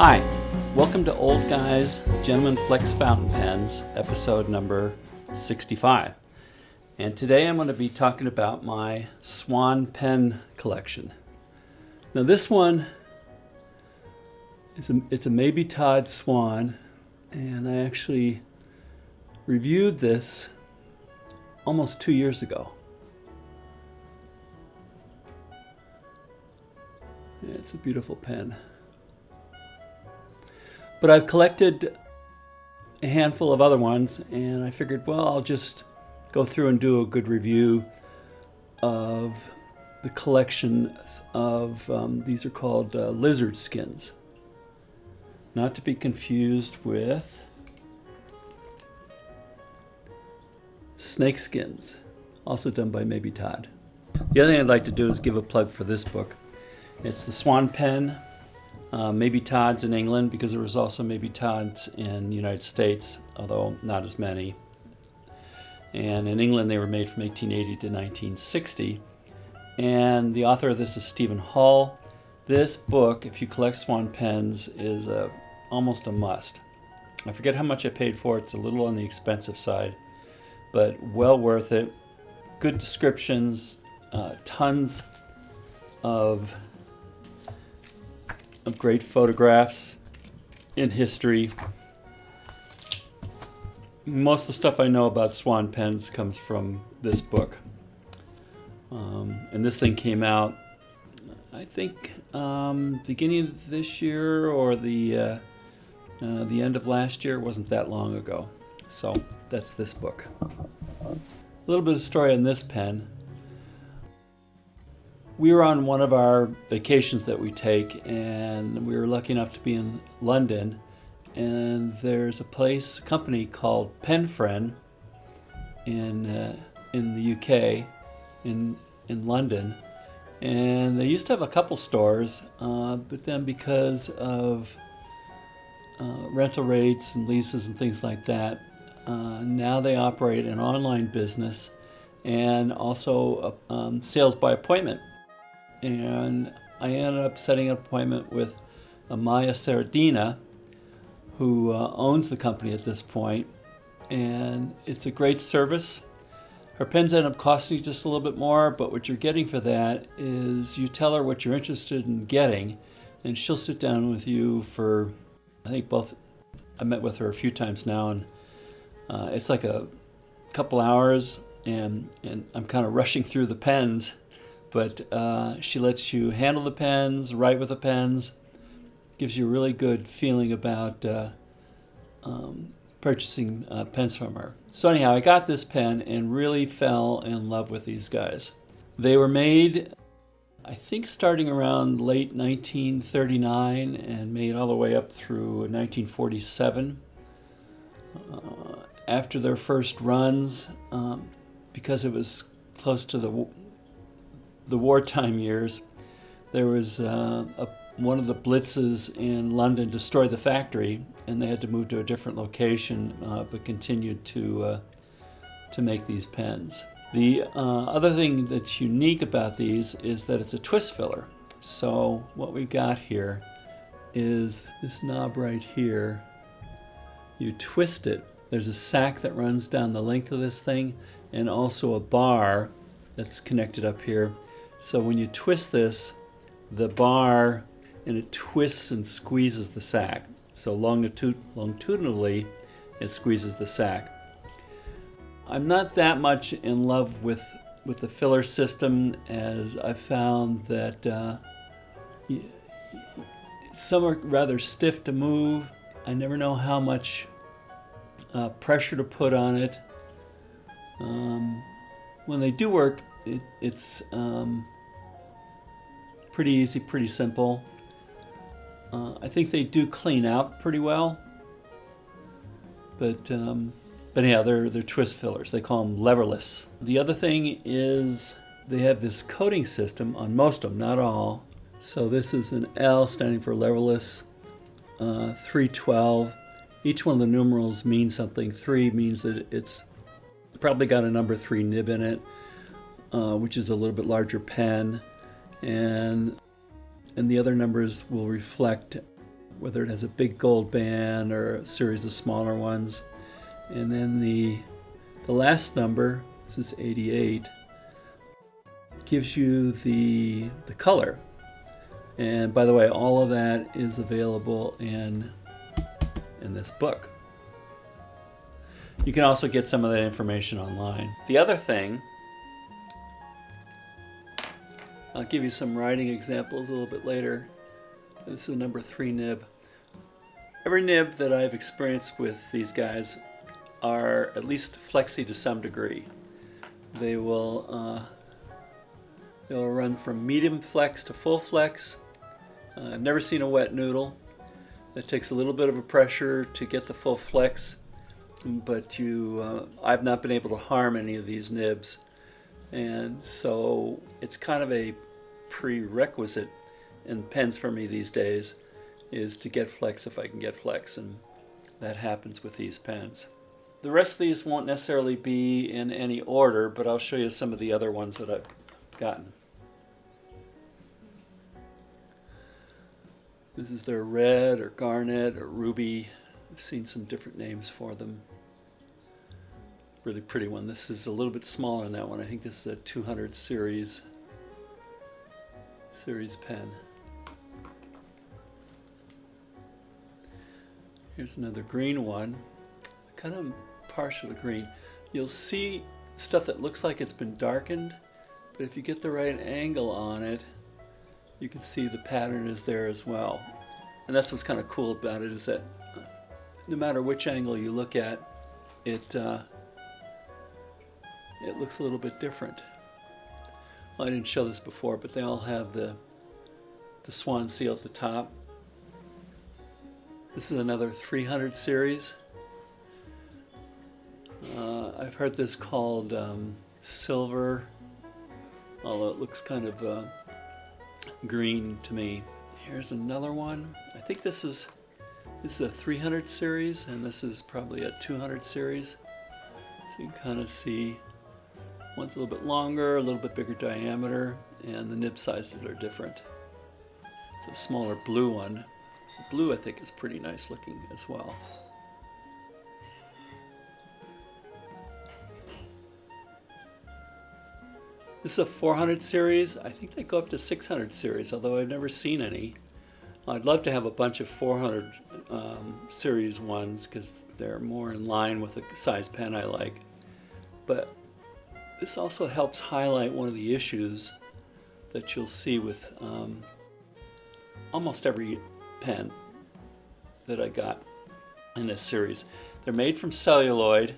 Hi, welcome to Old Guys Gentleman Flex Fountain Pens, episode number 65. And today I'm going to be talking about my Swan pen collection. Now this one it's a Mabie Todd Swan, and I actually reviewed this almost 2 years ago. It's a beautiful pen. But I've collected a handful of other ones, and I figured, well, I'll just go through and do a good review of the collection of, these are called Lizardskins. Not to be confused with Snakeskins, also done by Mabie Todd. The other thing I'd like to do is give a plug for this book. It's the Swan pen. Mabie Todd's in England, because there was also Mabie Todd's in the United States, although not as many. And in England, they were made from 1880 to 1960. And the author of this is Stephen Hull. This book, if you collect Swan pens, is almost a must. I forget how much I paid for it. It's a little on the expensive side, but well worth it. Good descriptions, tons of great photographs in history. Most of the stuff I know about Swan pens comes from this book. And this thing came out, I think, beginning of this year or the end of last year. It wasn't that long ago. So that's this book. A little bit of story on this pen. We were on one of our vacations that we take, and we were lucky enough to be in London. And there's a company called Pen Friend in the UK, in London. And they used to have a couple stores, but then because of rental rates and leases and things like that, now they operate an online business and also sales by appointment. And I ended up setting an appointment with Maya Sardina, who owns the company at this point, and it's a great service. Her pens end up costing you just a little bit more, but what you're getting for that is you tell her what you're interested in getting, and she'll sit down with you for, I think I met with her a few times now, and it's like a couple hours, and I'm kind of rushing through the pens. But she lets you handle the pens, write with the pens, gives you a really good feeling about purchasing pens from her. So anyhow, I got this pen and really fell in love with these guys. They were made, I think, starting around late 1939 and made all the way up through 1947. After their first runs, because it was close to the wartime years, there was one of the blitzes in London destroyed the factory, and they had to move to a different location, but continued to make these pens. The other thing that's unique about these is that it's a twist filler. So what we've got here is this knob right here. You twist it. There's a sack that runs down the length of this thing, and also a bar that's connected up here. So when you twist this, the bar, and it twists and squeezes the sack. So longitudinally, it squeezes the sack. I'm not that much in love with the filler system, as I found that some are rather stiff to move. I never know how much pressure to put on it. When they do work, it's pretty easy, pretty simple. I think they do clean out pretty well, but anyhow, they're twist fillers. They call them leverless. The other thing is they have this coating system on most of them, not all. So this is an L standing for leverless, 312. Each one of the numerals means something. 3 means that it's probably got a number 3 nib in it, which is a little bit larger pen, and the other numbers will reflect whether it has a big gold band or a series of smaller ones. And then the last number, this is 88, gives you the color. And by the way, all of that is available in this book. You can also get some of that information online. The other thing, I'll give you some writing examples a little bit later. This is a number 3 nib. Every nib that I've experienced with these guys are at least flexy to some degree. They'll run from medium flex to full flex. I've never seen a wet noodle. It takes a little bit of a pressure to get the full flex, but I've not been able to harm any of these nibs, and so it's kind of a prerequisite in pens for me these days is to get flex if I can get flex, and that happens with these pens. The rest of these won't necessarily be in any order, but I'll show you some of the other ones that I've gotten. This is their red or garnet or ruby. I've seen some different names for them. Really pretty one. This is a little bit smaller than that one. I think this is a 200 series pen. Here's another green one. Kind of partial to green. You'll see stuff that looks like it's been darkened, but if you get the right angle on it, you can see the pattern is there as well. And that's what's kind of cool about it, is that no matter which angle you look at, it looks a little bit different. Well, I didn't show this before, but they all have the swan seal at the top. This is another 300 series. I've heard this called silver, although it looks kind of green to me. Here's another one. I think this is a 300 series, and this is probably a 200 series. So you can kind of see one's a little bit longer, a little bit bigger diameter, and the nib sizes are different. It's a smaller blue one. The blue, I think, is pretty nice looking as well. This is a 400 series. I think they go up to 600 series, although I've never seen any. I'd love to have a bunch of 400 series ones because they're more in line with the size pen I like. But this also helps highlight one of the issues that you'll see with almost every pen that I got in this series. They're made from celluloid,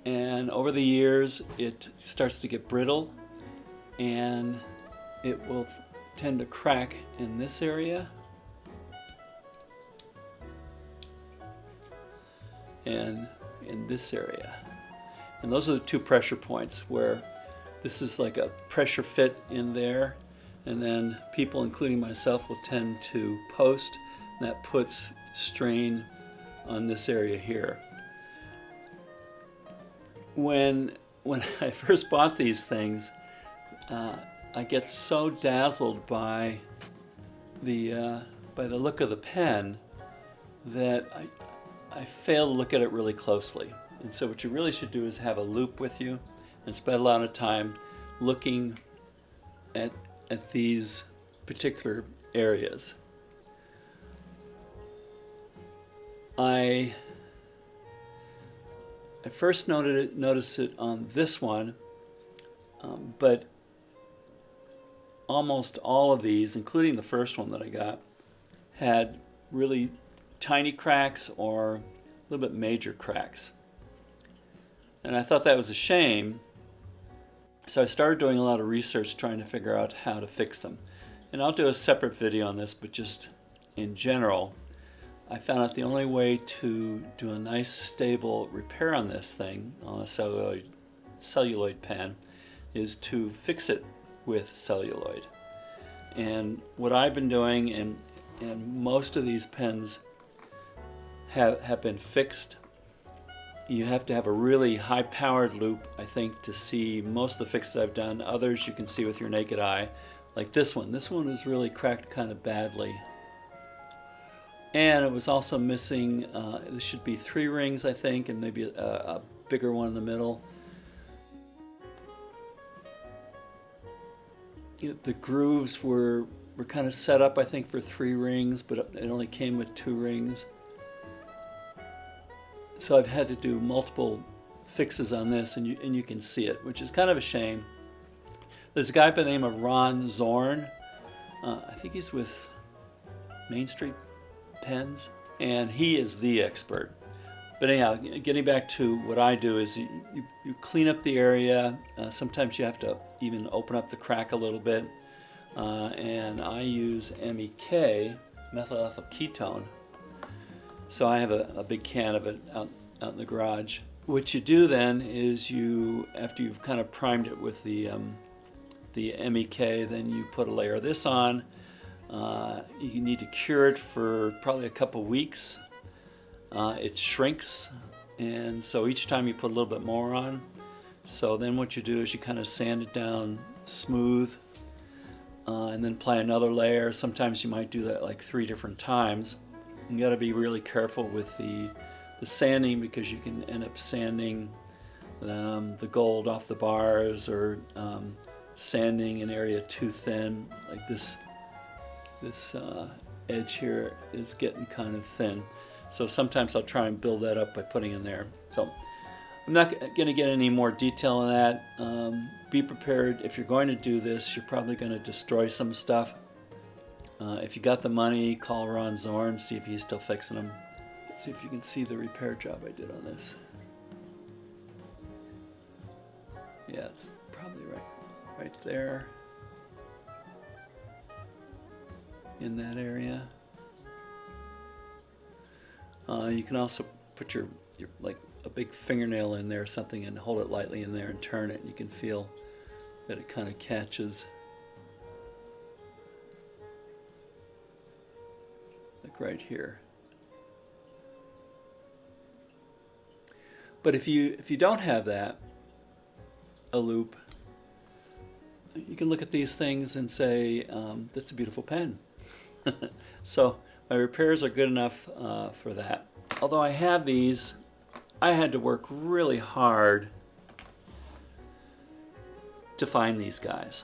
and over the years it starts to get brittle, and it will tend to crack in this area and in this area. And those are the two pressure points where this is like a pressure fit in there, and then people, including myself, will tend to post, and that puts strain on this area here. When I first bought these things, I get so dazzled by the look of the pen that I fail to look at it really closely. And so what you really should do is have a loupe with you and spend a lot of time looking at these particular areas. I first noticed it on this one, but almost all of these, including the first one that I got, had really tiny cracks or a little bit major cracks. And I thought that was a shame, so I started doing a lot of research trying to figure out how to fix them. And I'll do a separate video on this, but just in general, I found out the only way to do a nice stable repair on this thing, on a celluloid pen, is to fix it with celluloid. And what I've been doing, and most of these pens have been fixed. You have to have a really high-powered loupe, I think, to see most of the fixes I've done. Others you can see with your naked eye, like this one. This one is really cracked kind of badly. And it was also missing, there should be 3 rings, I think, and maybe a bigger one in the middle. The grooves were kind of set up, I think, for 3 rings, but it only came with 2 rings. So I've had to do multiple fixes on this, and you can see it, which is kind of a shame. There's a guy by the name of Ron Zorn. I think he's with Main Street Pens, and he is the expert. But anyhow, getting back to what I do is you clean up the area. Sometimes you have to even open up the crack a little bit. And I use MEK, methyl ethyl ketone. So I have a big can of it out in the garage. What you do then is after you've kind of primed it with the MEK, then you put a layer of this on. You need to cure it for probably a couple weeks. It shrinks, and so each time you put a little bit more on. So then what you do is you kind of sand it down smooth, and then apply another layer. Sometimes you might do that like 3 different times. You got to be really careful with the sanding, because you can end up sanding the gold off the bars, or sanding an area too thin, like this edge here is getting kind of thin. So sometimes I'll try and build that up by putting in there. So I'm not going to get any more detail on that. Be prepared. If you're going to do this, you're probably going to destroy some stuff. If you got the money, call Ron Zorn, see if he's still fixing them. Let's see if you can see the repair job I did on this. Yeah, it's probably right there in that area. You can also put your like a big fingernail in there or something and hold it lightly in there and turn it. And you can feel that it kind of catches, like right here. But if you don't have that, a loop, you can look at these things and say, that's a beautiful pen. So my repairs are good enough for that. Although I have these, I had to work really hard to find these guys.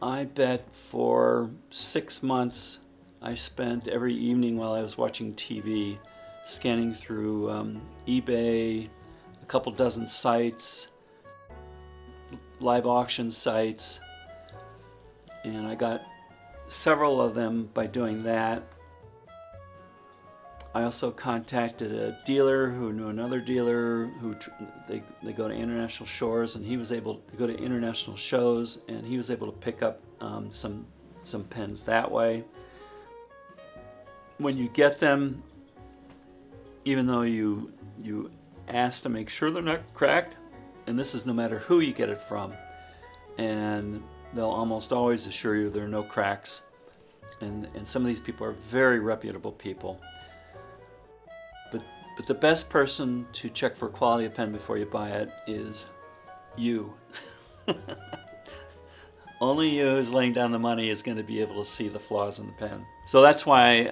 I bet for 6 months I spent every evening while I was watching TV scanning through eBay, a couple dozen sites, live auction sites, and I got several of them by doing that. I also contacted a dealer who knew another dealer who they go to international shores, and he was able to go to international shows, and he was able to pick up some pens that way. When you get them, even though you ask to make sure they're not cracked, and this is no matter who you get it from, and they'll almost always assure you there are no cracks, and some of these people are very reputable people. But the best person to check for quality of pen before you buy it is you. Only you who's laying down the money is going to be able to see the flaws in the pen. So that's why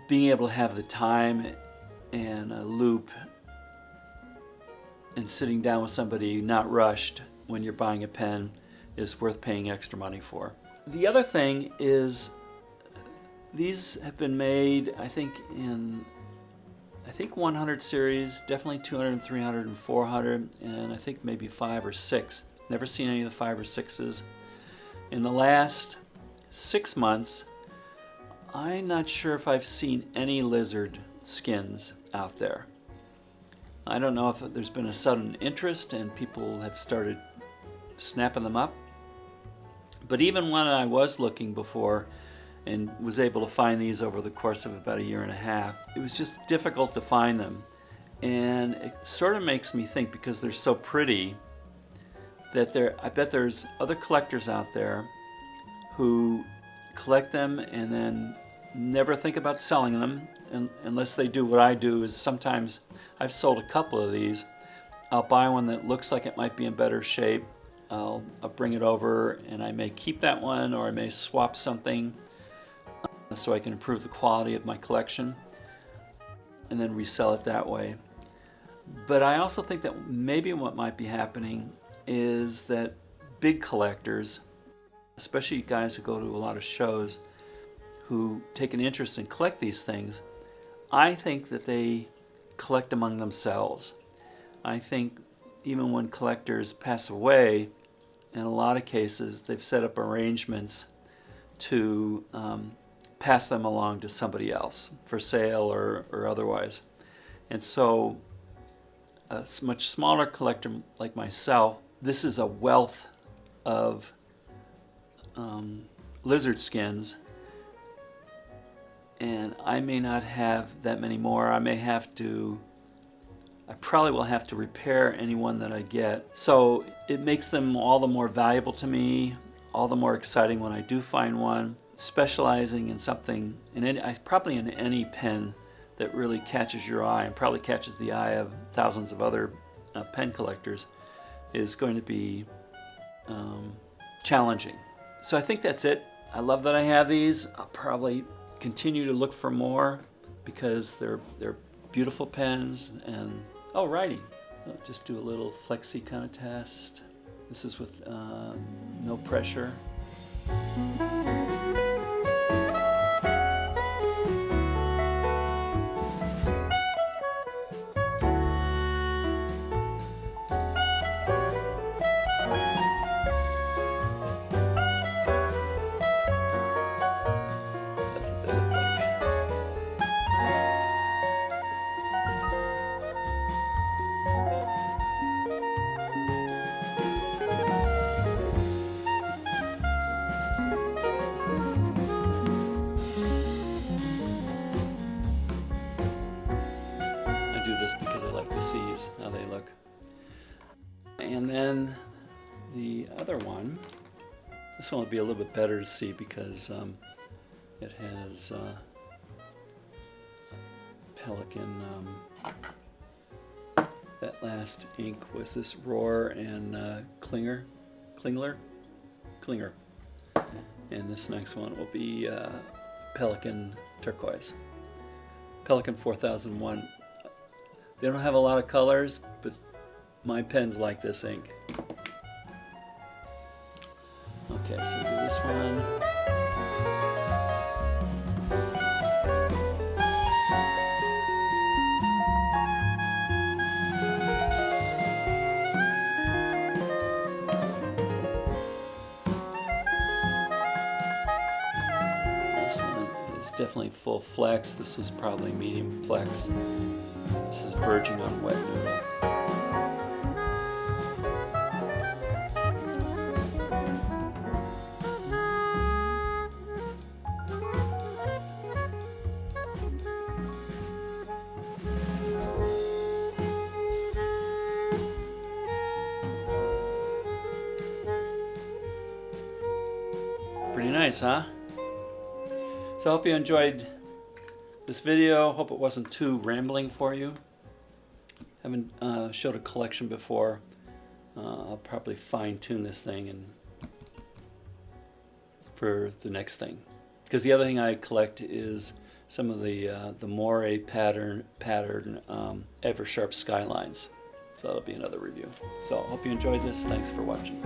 being able to have the time and a loop and sitting down with somebody, not rushed when you're buying a pen, is worth paying extra money for. The other thing is these have been made, I think 100 series, definitely 200 and 300 and 400, and I think maybe 5 or 6. Never seen any of the 5 or 6s. In the last 6 months, I'm not sure if I've seen any Lizardskins out there. I don't know if there's been a sudden interest and people have started snapping them up. But even when I was looking before and was able to find these over the course of about a year and a half, it was just difficult to find them. And it sort of makes me think, because they're so pretty, that I bet there's other collectors out there who collect them and then never think about selling them, unless they do what I do. Is sometimes I've sold a couple of these. I'll buy one that looks like it might be in better shape. I'll bring it over and I may keep that one, or I may swap something. so I can improve the quality of my collection and then resell it that way. But I also think that maybe what might be happening is that big collectors, especially guys who go to a lot of shows, who take an interest and collect these things, I think that they collect among themselves. I think even when collectors pass away, in a lot of cases, they've set up arrangements to pass them along to somebody else for sale or otherwise. And so a much smaller collector like myself, this is a wealth of Lizardskins, and I may not have that many more. I probably will have to repair any one that I get. So it makes them all the more valuable to me, all the more exciting when I do find one. Specializing in something, probably in any pen that really catches your eye and probably catches the eye of thousands of other pen collectors, is going to be challenging. So I think that's it. I love that I have these. I'll probably continue to look for more because they're beautiful pens. And writing. So I'll just do a little flexi kind of test. This is with no pressure. That's what they look like. I do this because I like to see how they look. And then the other one, this one would be a little bit better to see because it has Pelican. That last ink was this Roar and Klinger. And this next one will be Pelican Turquoise. Pelican 4001. They don't have a lot of colors, but my pens like this ink. Okay, so do this one. This one is definitely full flex. This was probably medium flex. This is verging on wet noodle. Pretty nice, huh? So I hope you enjoyed this video. Hope it wasn't too rambling for you. Haven't showed a collection before. I'll probably fine-tune this thing and for the next thing. Because the other thing I collect is some of the moire pattern Eversharp Skylines. So that'll be another review. So I hope you enjoyed this. Thanks for watching.